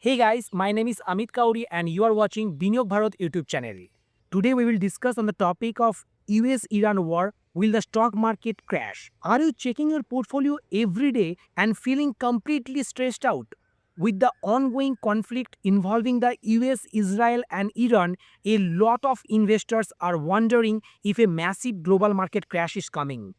Hey guys, my name is Amit Kauri and you are watching Biniyog Bharat YouTube channel. Today we will discuss on the topic of US-Iran war. Will the stock market crash? Are you checking your portfolio every day and feeling completely stressed out? With the ongoing conflict involving the US, Israel and Iran, a lot of investors are wondering if a massive global market crash is coming.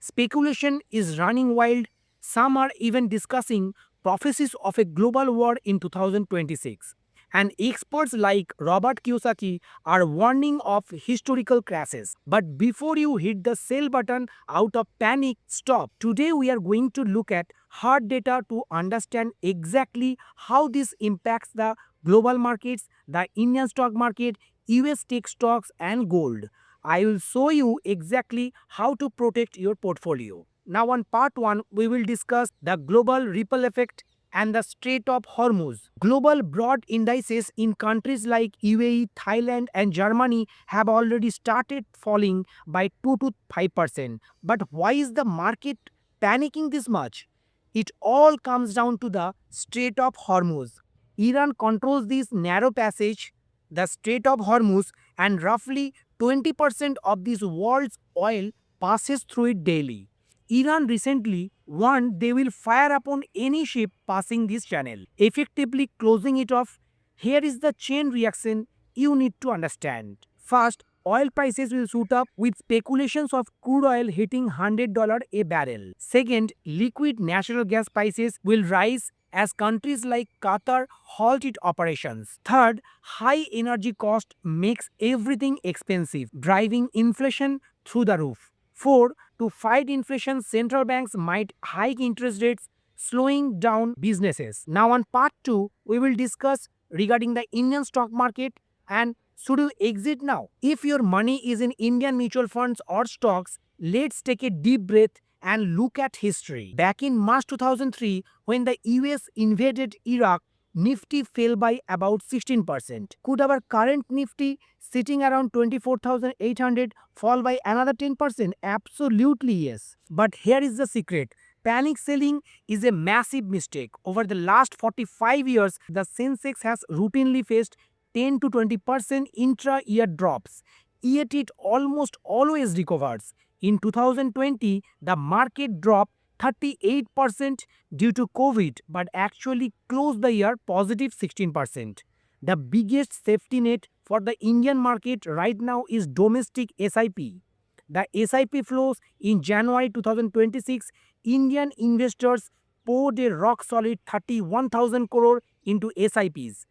Speculation is running wild. Some are even discussing prophecies of a global war in 2026. And experts like Robert Kiyosaki are warning of historical crashes. But before you hit the sell button out of panic, stop. Today we are going to look at hard data to understand exactly how this impacts the global markets, the Indian stock market, US tech stocks and gold. I will show you exactly how to protect your portfolio. Now, on part 1, we will discuss the global ripple effect and the Strait of Hormuz. Global broad indices in countries like UAE, Thailand, and Germany have already started falling by 2 to 5%. But why is the market panicking this much? It all comes down to the Strait of Hormuz. Iran controls this narrow passage, the Strait of Hormuz, and roughly 20% of this world's oil passes through it daily. Iran recently warned they will fire upon any ship passing this channel, effectively closing it off. Here is the chain reaction you need to understand. First, oil prices will shoot up with speculations of crude oil hitting $100 a barrel. Second, liquid natural gas prices will rise as countries like Qatar halt its operations. Third, high energy cost makes everything expensive, driving inflation through the roof. Four, to fight inflation, central banks might hike interest rates, slowing down businesses. Now, on part 2, we will discuss regarding the Indian stock market and should you exit now? If your money is in Indian mutual funds or stocks, let's take a deep breath and look at history. Back in March 2003, when the US invaded Iraq, Nifty fell by about 16%. Could our current Nifty sitting around 24,800 fall by another 10%? Absolutely yes. But here is the secret. Panic selling is a massive mistake. Over the last 45 years, the Sensex has routinely faced 10 to 20% intra-year drops, yet it almost always recovers. In 2020, the market dropped 38% due to COVID, but actually closed the year positive 16%. The biggest safety net for the Indian market right now is domestic SIP. The SIP flows in January 2026, Indian investors poured a rock solid 31,000 crore into SIPs.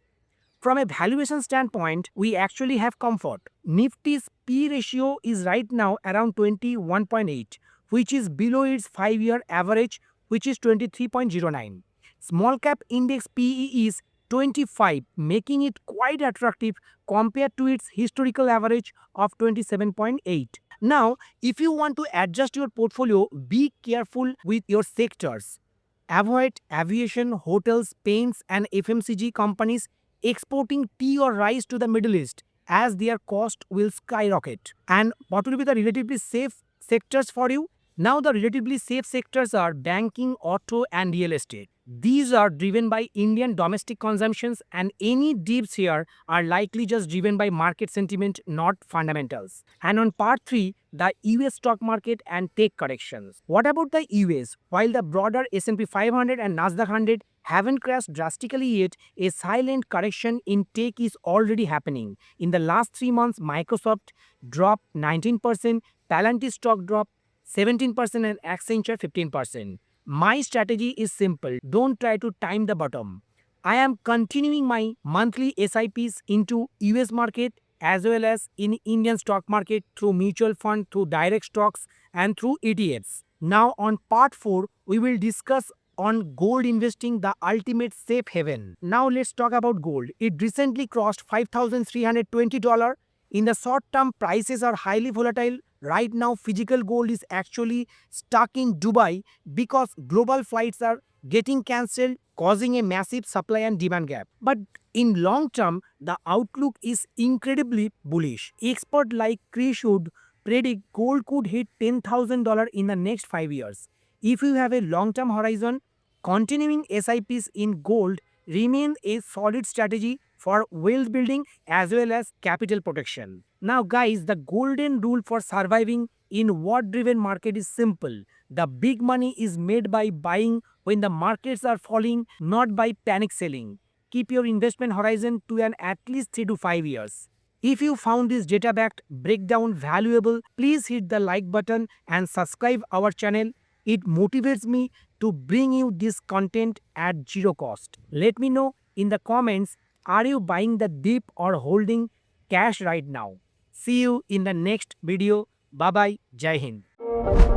From a valuation standpoint, we actually have comfort. Nifty's P ratio is right now around 21.8, which is below its 5-year average, which is 23.09. Small cap index PE is 25, making it quite attractive compared to its historical average of 27.8. Now, if you want to adjust your portfolio, be careful with your sectors. Avoid aviation, hotels, paints, and FMCG companies exporting tea or rice to the Middle East as their cost will skyrocket. And what will be the relatively safe sectors for you? Now, the relatively safe sectors are banking, auto, and real estate. These are driven by Indian domestic consumptions, and any dips here are likely just driven by market sentiment, not fundamentals. And on part 3, the US stock market and tech corrections. What about the US? While the broader S&P 500 and Nasdaq 100 haven't crashed drastically yet, a silent correction in tech is already happening. In the last 3 months, Microsoft dropped 19%, Palantir stock dropped 17%, and Accenture 15%. My strategy is simple. Don't try to time the bottom. I am continuing my monthly SIPs into US market as well as in Indian stock market through mutual fund, through direct stocks and through ETFs. Now on part 4, we will discuss on gold investing, the ultimate safe haven. Now let's talk about gold. It recently crossed $5,320. In the short term, prices are highly volatile. Right now, physical gold is actually stuck in Dubai because global flights are getting cancelled, causing a massive supply and demand gap. But in long term, the outlook is incredibly bullish. Experts like Krish would predict gold could hit $10,000 in the next 5 years. If you have a long-term horizon, continuing SIPs in gold remain a solid strategy for wealth building as well as capital protection. Now, guys, the golden rule for surviving in what driven market is simple. The big money is made by buying when the markets are falling, not by panic selling. Keep your investment horizon to an at least 3 to 5 years. If you found this data backed breakdown valuable, please hit the like button and subscribe our channel. It motivates me to bring you this content at zero cost. Let me know in the comments, are you buying the dip or holding cash right now? See you in the next video. Bye bye. Jai Hind.